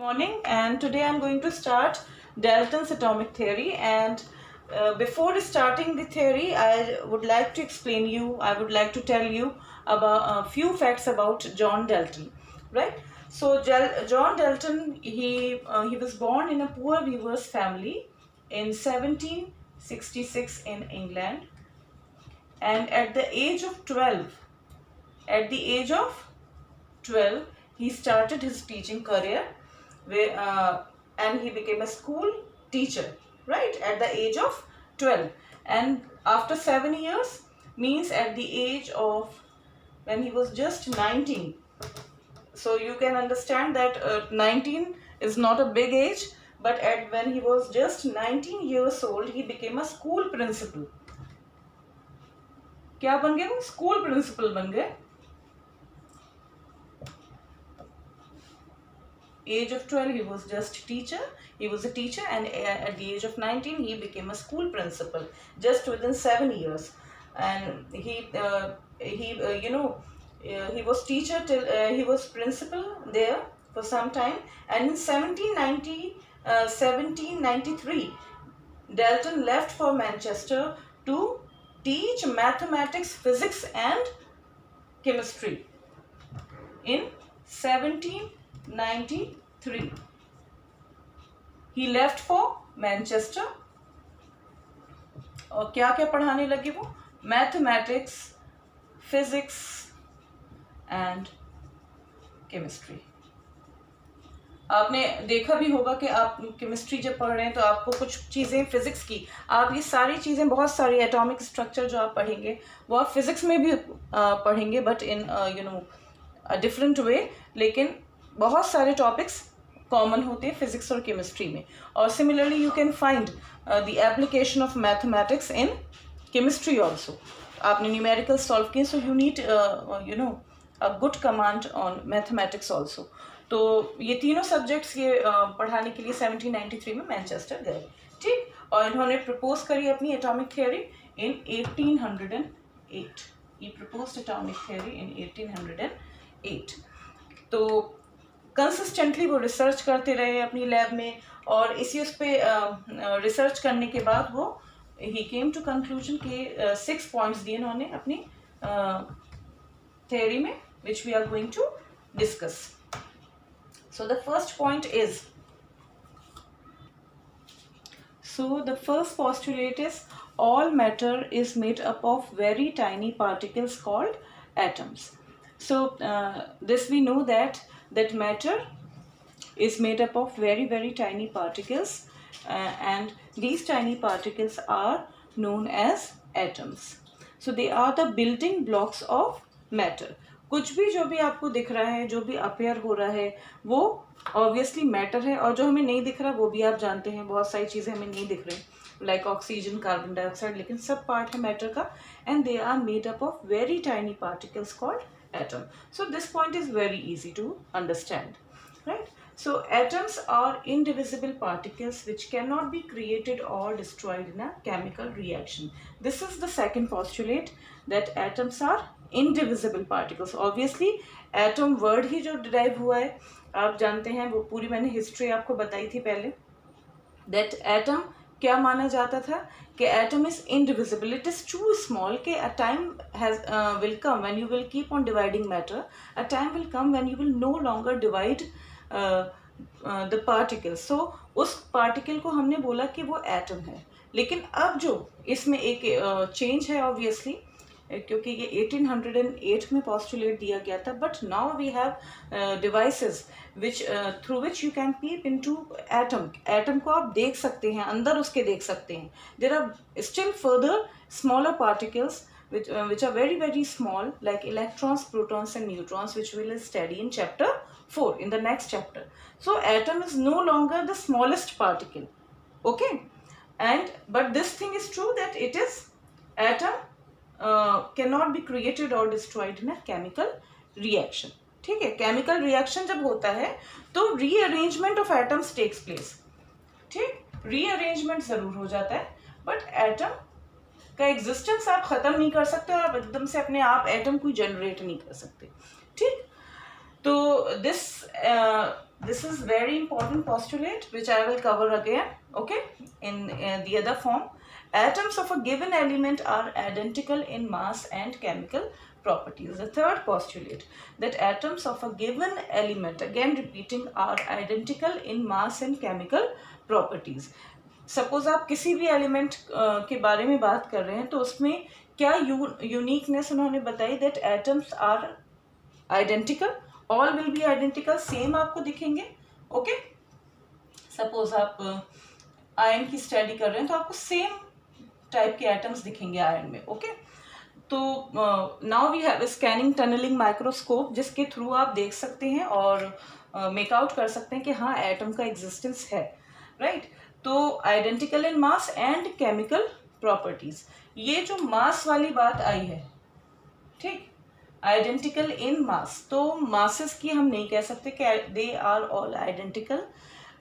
Morning, and today I'm going to start Dalton's atomic theory. And before starting the theory, I would like to tell you about a few facts about John Dalton, right? So John Dalton, he was born in a poor weaver's family in 1766 in England, and at the age of 12, he started his teaching career, and he became a school teacher, right, at the age of 12. And after 7 years, means at the age of when he was just 19. So you can understand that 19 is not a big age, but when he was just 19 years old, he became a school principal. क्या बन गए वो? School principal बन गए. Age of 12 he was just teacher. He was a teacher, and at the age of 19 he became a school principal, just within 7 years. And he was teacher till he was principal there for some time. And in 1793 Dalton left for Manchester to teach mathematics, physics and chemistry. In 1793 he left for Manchester, और क्या क्या पढ़ाने लगे वो? Mathematics, physics and chemistry. आपने देखा भी होगा कि आप केमिस्ट्री जब पढ़ रहे हैं तो आपको कुछ चीज़ें फिजिक्स की, आप ये सारी चीज़ें, बहुत सारी एटॉमिक स्ट्रक्चर जो आप पढ़ेंगे वो आप फिजिक्स में भी पढ़ेंगे, but in a different way. लेकिन बहुत सारे टॉपिक्स कॉमन होते हैं फिजिक्स और केमिस्ट्री में. और similarly you can find the application of mathematics in chemistry also. आपने न्यूमेरिकल सॉल्व किए, so you need a good command on mathematics also. तो ये तीनों सब्जेक्ट्स ये पढ़ाने के लिए 1793 में मैनचेस्टर गए, ठीक. और इन्होंने प्रपोज करी अपनी एटॉमिक थियोरी इन 1808. ही प्रपोज्ड एटॉमिक थियोरी इन 1808. तो कंसिस्टेंटली वो रिसर्च करते रहे अपनी लैब में, और इसी उस पर रिसर्च करने के बाद वो ही केम टू कंक्लूजन के 6 पॉइंट्स दिए इन्होंने अपनी थियोरी में, which we are going to discuss. So the first point is, the first postulate is all matter is made up of very tiny particles called atoms. So this we know that matter is made up of very very tiny particles, and these tiny particles are known as atoms. So they are the building blocks of matter. कुछ भी जो भी आपको दिख रहा है, जो भी अपेयर हो रहा है, वो ऑब्वियसली मैटर है. और जो हमें नहीं दिख रहा वो भी आप जानते हैं, बहुत सारी चीज़ें हमें नहीं दिख रही, लाइक ऑक्सीजन, कार्बन डाइऑक्साइड, लेकिन सब पार्ट है मैटर का. And they are made up of very tiny particles called atom. So this point is very easy to understand, right. So atoms are indivisible particles which cannot be created or destroyed in a chemical reaction. This is the second postulate, that atoms are indivisible particles. Obviously atom word ही जो derive हुआ है आप जानते हैं, वो पूरी मैंने history आपको बताई थी पहले. that atom क्या माना जाता था कि atom is indivisible, it is too small कि a time will come when you will keep on dividing matter, a time will come when you will no longer divide the particles. So उस particle को हमने बोला कि वो atom है. लेकिन अब जो इसमें एक change है obviously, क्योंकि ये 1808 में postulate दिया गया था, but now we have devices which through which you can peep into atom. atom को आप देख सकते हैं, अंदर उसके देख सकते हैं. There are still further smaller particles which are very very small, like electrons, protons and neutrons, which we will study in chapter 4, in the next chapter. So atom is no longer the smallest particle, okay. But this thing is true that it is atom cannot be created or destroyed in a chemical reaction, ठीक है. chemical reaction जब होता है तो rearrangement of atoms takes place, ठीक. rearrangement ज़रूर हो जाता है, but atom का एग्जिस्टेंस आप ख़त्म नहीं कर सकते, और आप एकदम से अपने आप एटम को जनरेट नहीं कर सकते, ठीक. तो this this is very important postulate which I will cover again, okay, in the other form. Atoms of a given element are identical in mass and chemical properties. The third postulate, that atoms of a given element, again repeating, are identical in mass and chemical properties. Suppose आप किसी भी element के बारे में बात कर रहे हैं तो उसमें क्या यूनिकनेस उन्होंने बताई, that atoms are identical, all will be identical, same आपको दिखेंगे, ओके। सपोज आप आयरन की स्टडी कर रहे हैं तो आपको सेम टाइप के एटम्स दिखेंगे आयरन में, ओके। तो now we have scanning tunnelling microscope जिसके थ्रू आप देख सकते हैं और मेकआउट कर सकते हैं कि हाँ एटम का एग्जिस्टेंस है, राइट। तो identical in mass and chemical properties, ये जो मास वाली बात आई है, ठीक, आइडेंटिकल इन मास, तो मासेस की हम नहीं कह सकते कि they are all identical.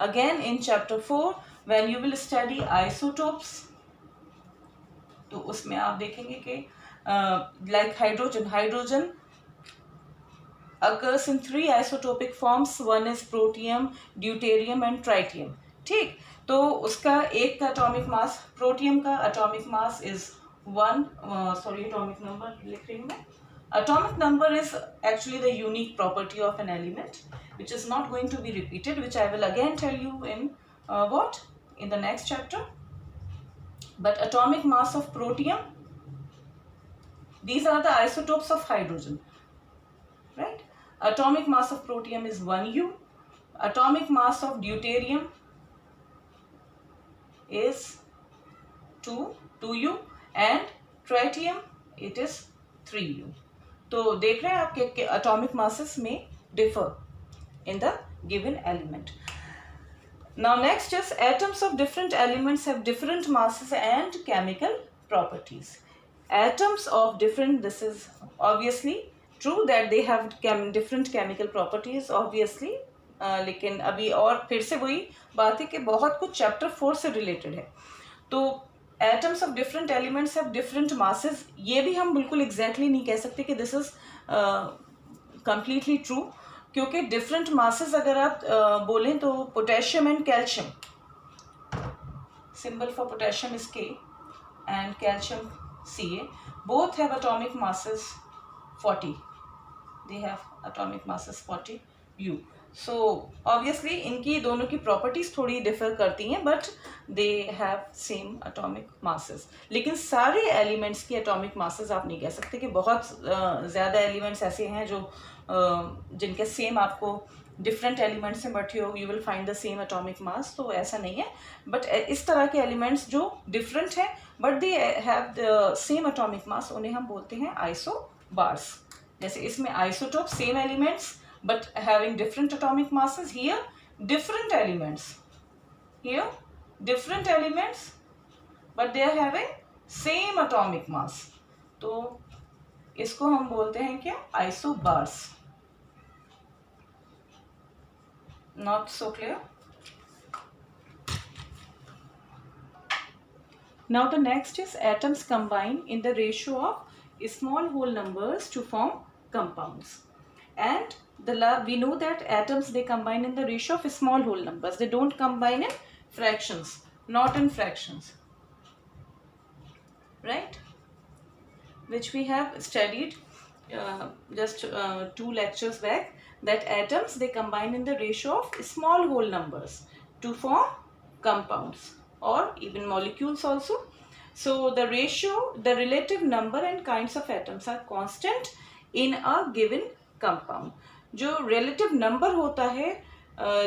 Again in chapter 4 when you will study isotopes, तो उसमें आप देखेंगे कि like hydrogen occurs in 3 isotopic forms, one is protium, deuterium and tritium, ठीक। तो उसका एक का एटॉमिक मास, प्रोटियम का atomic mass is 1, sorry atomic number लिख रही हूँ मैं, atomic number is actually the unique property of an element which is not going to be repeated, which I will again tell you in in the next chapter. But atomic mass of protium, these are the isotopes of hydrogen, right? Atomic mass of protium is 1U, atomic mass of deuterium is 2U and tritium it is 3U. तो देख रहे हैं आप कि atomic masses may differ in the given element. Now next is atoms of different elements have different masses and chemical properties. Atoms of different, this is obviously true that they have different chemical properties obviously, लेकिन अभी और फिर से वही बात है कि बहुत कुछ चैप्टर 4 से रिलेटेड है। तो atoms of different elements have different masses, ये भी हम बिल्कुल एग्जैक्टली नहीं कह सकते कि दिस इज कंप्लीटली ट्रू, क्योंकि डिफरेंट मासेस अगर आप बोलें तो potassium and calcium, symbol for potassium is K and calcium Ca, both have atomic masses 40, they have atomic masses 40 U. So obviously इनकी दोनों की प्रॉपर्टीज थोड़ी डिफर करती हैं but they have same atomic masses. लेकिन सारे एलिमेंट्स की atomic masses आप नहीं कह सकते कि बहुत ज़्यादा एलिमेंट्स ऐसे हैं जो जिनके सेम आपको डिफरेंट एलिमेंट्स से but you will find the same atomic mass, तो ऐसा नहीं है। बट इस तरह के एलिमेंट्स जो डिफरेंट हैं but they have the same atomic mass, उन्हें हम बोलते हैं आइसोबार्स। जैसे इसमें isotope, same elements but having different atomic masses, here different elements, here different elements but they are having same atomic mass, तो इसको हम बोलते हैं क्या, isobars. Not so clear? Now the next is atoms combine in the ratio of small whole numbers to form compounds, and we know that atoms, they combine in the ratio of small whole numbers, they don't combine in fractions, not in fractions, right, which we have studied just 2 lectures back, that atoms, they combine in the ratio of small whole numbers to form compounds or even molecules also. So the ratio, the relative number and kinds of atoms are constant in a given compound. जो relative number होता है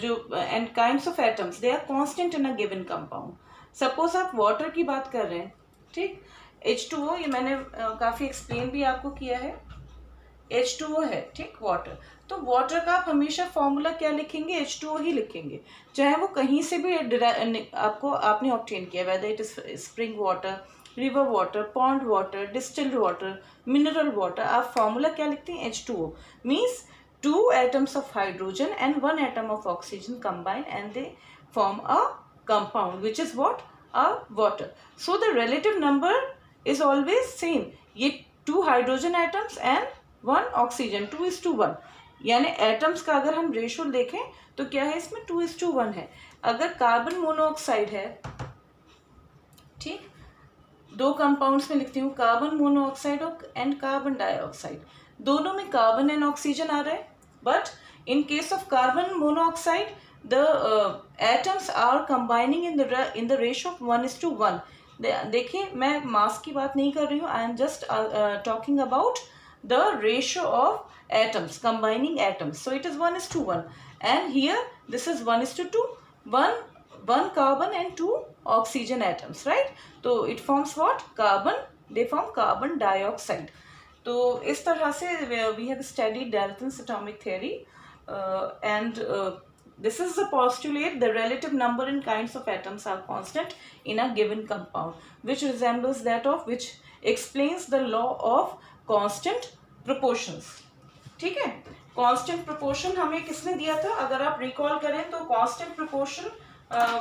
जो and kinds of atoms, they are constant in a given compound. Suppose आप water की बात कर रहे हैं, ठीक, H2O, ये मैंने काफ़ी explain भी आपको किया है, H2O है, ठीक, water, तो water का आप हमेशा फॉर्मूला क्या लिखेंगे, H2O ही लिखेंगे, चाहे वो कहीं से भी आपने ऑब्टेन किया, whether it is spring water, river water, pond water, distilled water, mineral water, आप फॉर्मूला क्या लिखते हैं, H2O, means 2 atoms of hydrogen and 1 atom of oxygen combine and they form a compound which is what, a water. So the relative number is always same, ये 2 hydrogen atoms and 1 oxygen, 2:1, यानी atoms का अगर हम ratio देखें तो क्या है इसमें 2:1 है। अगर कार्बन मोनोऑक्साइड है, ठीक, दो कंपाउंड्स में लिखती हूँ, carbon monoxide and carbon dioxide, दोनों में कार्बन एंड ऑक्सीजन आ रहा है, but in case of carbon monoxide the atoms are combining in the ratio of 1:1। देखिए मैं मास की बात नहीं कर रही हूँ, I am just talking about the ratio of atoms, combining atoms. So it is 1:1, and here this is 1:2, one carbon and 2 oxygen atoms, right? So it forms what? Carbon, they form carbon dioxide. तो इस तरह से we have studied Dalton's atomic theory, and this is the postulate: the relative number and kinds of atoms are constant in a given compound, which resembles that of, which explains the law of constant proportions. ठीक है, constant proportion हमें किसने दिया था? अगर आप recall करें तो constant proportion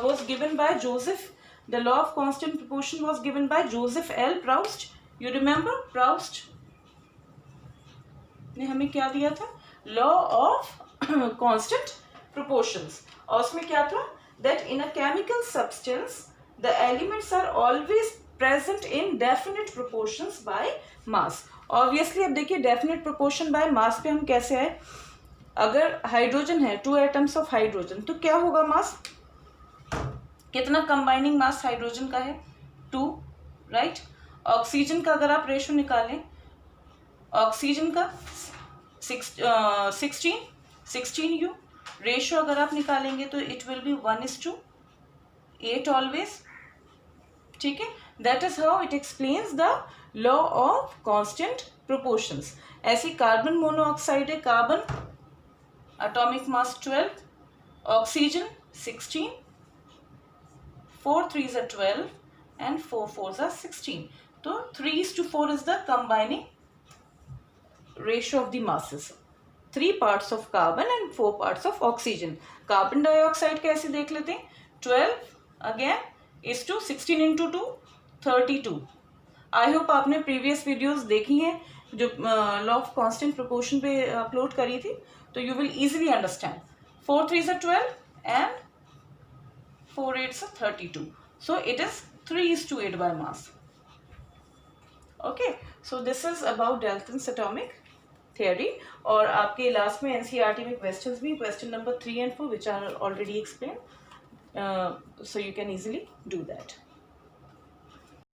was given by Joseph, the law of constant proportion was given by Joseph L Proust. You remember Proust ने हमें क्या दिया था? Law of constant proportions. और उसमें क्या था? That in a chemical substance the elements are always present in definite proportions by mass. Obviously अब देखिए डेफिनेट प्रोपोर्शन बाय मास पे हम कैसे आए? अगर हाइड्रोजन है, 2 एटम्स ऑफ हाइड्रोजन, तो क्या होगा मास? कितना कंबाइनिंग मास हाइड्रोजन का है? 2, राइट। ऑक्सीजन का अगर आप रेशो निकालें, ऑक्सीजन का 16U रेशो अगर आप निकालेंगे तो इट विल बी 1:8 ऑलवेज। ठीक है, that is how it explains the law of constant proportions. ऐसी कार्बन मोनोऑक्साइड है, carbon atomic mass 12, oxygen 16, 4 3s are 12 and 4 4s are 16. तो 3:4 is the combining ratio of the masses. 3 parts of carbon and 4 parts of oxygen. Carbon dioxide कैसे देख लेते हैं? 12 again is to 16 into 2 32. I hope आपने previous videos देखी हैं जो law of constant proportion पे अपलोड करी थी, तो you will easily understand. 4 3s are 12 and 4 8s are 32. So it is 3:8 by mass. Okay, so this is about Dalton's atomic theory. और आपके लास्ट में NCERT में क्वेश्चंस भी, question number 3 and 4 which are already explained, so you can easily do that.